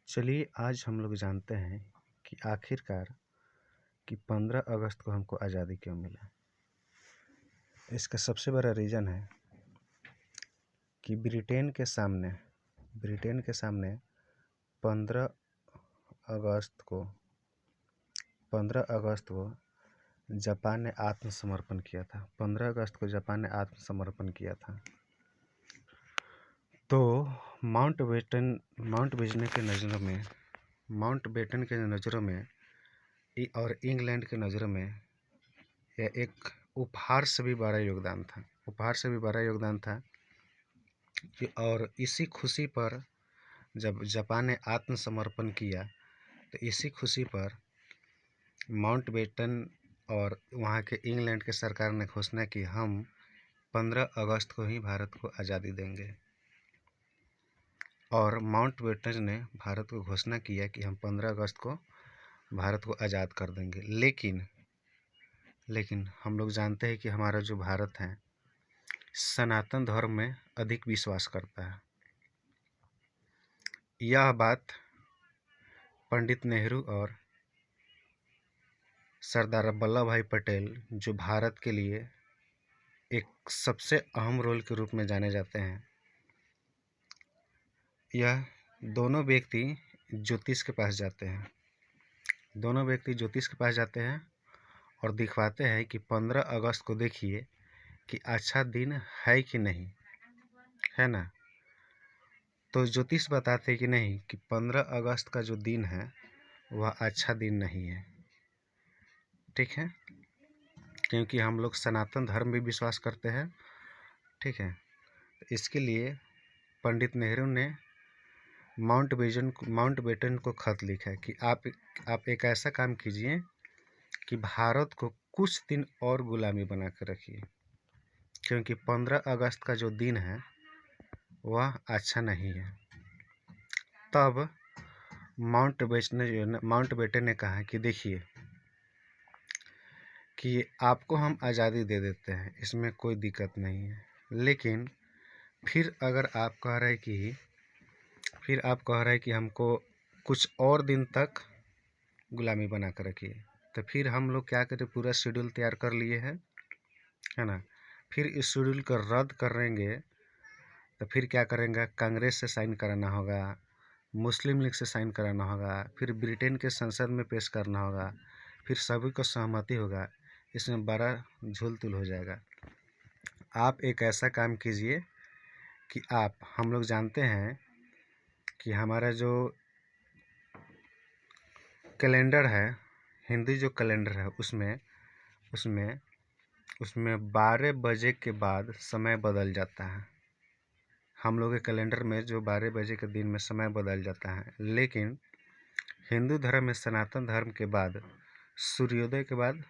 चलिए आज हम लोग जानते हैं कि आखिरकार कि 15 अगस्त को हमको आज़ादी क्यों मिला। इसका सबसे बड़ा रीज़न है कि ब्रिटेन के सामने 15 अगस्त को 15 अगस्त को जापान ने आत्मसमर्पण किया था। 15 अगस्त को जापान ने आत्मसमर्पण किया था। तो माउंटबेटन के नज़रों में और इंग्लैंड के नज़रों में यह एक उपहार से भी बड़ा योगदान था और इसी खुशी पर जब जापान ने आत्मसमर्पण किया तो इसी खुशी पर माउंटबेटन और वहाँ के इंग्लैंड के सरकार ने घोषणा की, हम 15 अगस्त को ही भारत को आज़ादी देंगे। और माउंटबेटन ने भारत को घोषणा किया कि हम 15 अगस्त को भारत को आज़ाद कर देंगे। लेकिन हम लोग जानते हैं कि हमारा जो भारत है सनातन धर्म में अधिक विश्वास करता है। यह बात पंडित नेहरू और सरदार वल्लभ भाई पटेल, जो भारत के लिए एक सबसे अहम रोल के रूप में जाने जाते हैं, यह दोनों व्यक्ति ज्योतिष के पास जाते हैं और दिखवाते हैं कि 15 अगस्त को देखिए कि अच्छा दिन है कि नहीं, है ना। तो ज्योतिष बताते हैं कि नहीं, कि 15 अगस्त का जो दिन है वह अच्छा दिन नहीं है। ठीक है, क्योंकि हम लोग सनातन धर्म भी विश्वास करते हैं। ठीक है, इसके लिए पंडित नेहरू ने माउंटबेटन को खत लिखा है कि आप एक ऐसा काम कीजिए कि भारत को कुछ दिन और गुलामी बना कर रखिए, क्योंकि 15 अगस्त का जो दिन है वह अच्छा नहीं है। तब माउंटबेटन ने कहा कि देखिए कि आपको हम आज़ादी दे देते हैं, इसमें कोई दिक्कत नहीं है, लेकिन फिर आप कह रहे हैं कि हमको कुछ और दिन तक गुलामी बना कर रखिए, तो फिर हम लोग क्या करें, पूरा शेड्यूल तैयार कर लिए हैं, है ना। फिर इस शेड्यूल को रद्द करेंगे तो फिर क्या करेंगे, कांग्रेस से साइन कराना होगा, मुस्लिम लीग से साइन कराना होगा, फिर ब्रिटेन के संसद में पेश करना होगा, फिर सभी को सहमति होगा। इसमें बड़ा झूल-तूल हो जाएगा। आप एक ऐसा काम कीजिए कि हम लोग जानते हैं कि हमारा जो कैलेंडर है, हिंदी जो कैलेंडर है, उसमें 12 बजे के बाद समय बदल जाता है। हम लोग के कैलेंडर में जो 12 बजे के दिन में समय बदल जाता है, लेकिन हिंदू धर्म में सनातन धर्म के बाद सूर्योदय के बाद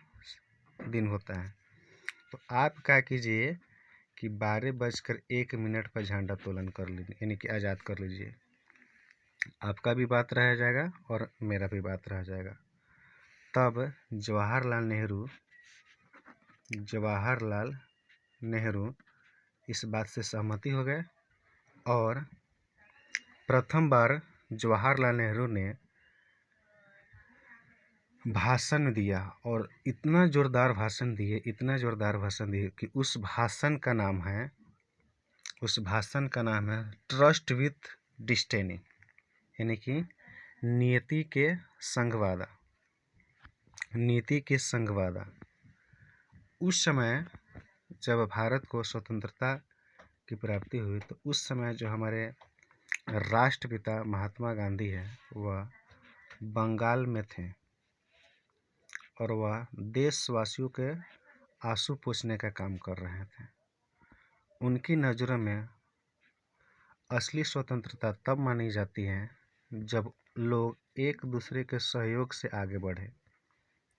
दिन होता है। तो आप क्या कीजिए कि 12:01 पर झंडा तोलन कर लीजिए, यानी कि आज़ाद कर लीजिए। आपका भी बात रह जाएगा और मेरा भी बात रह जाएगा। तब जवाहरलाल नेहरू इस बात से सहमति हो गए और प्रथम बार जवाहरलाल नेहरू ने भाषण दिया और इतना जोरदार भाषण दिए कि उस भाषण का नाम है ट्रस्ट विथ डिस्टिनी, यानी कि नीति के संग वादा। उस समय जब भारत को स्वतंत्रता की प्राप्ति हुई तो उस समय जो हमारे राष्ट्रपिता महात्मा गांधी है वह बंगाल में थे और वह देशवासियों के आंसू पोंछने का काम कर रहे थे। उनकी नज़रों में असली स्वतंत्रता तब मानी जाती है जब लोग एक दूसरे के सहयोग से आगे बढ़े,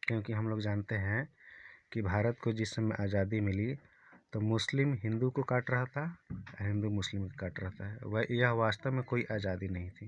क्योंकि हम लोग जानते हैं कि भारत को जिस समय आज़ादी मिली तो मुस्लिम हिंदू को काट रहा था, हिंदू मुस्लिम को काट रहा था। यह वास्तव में कोई आज़ादी नहीं थी।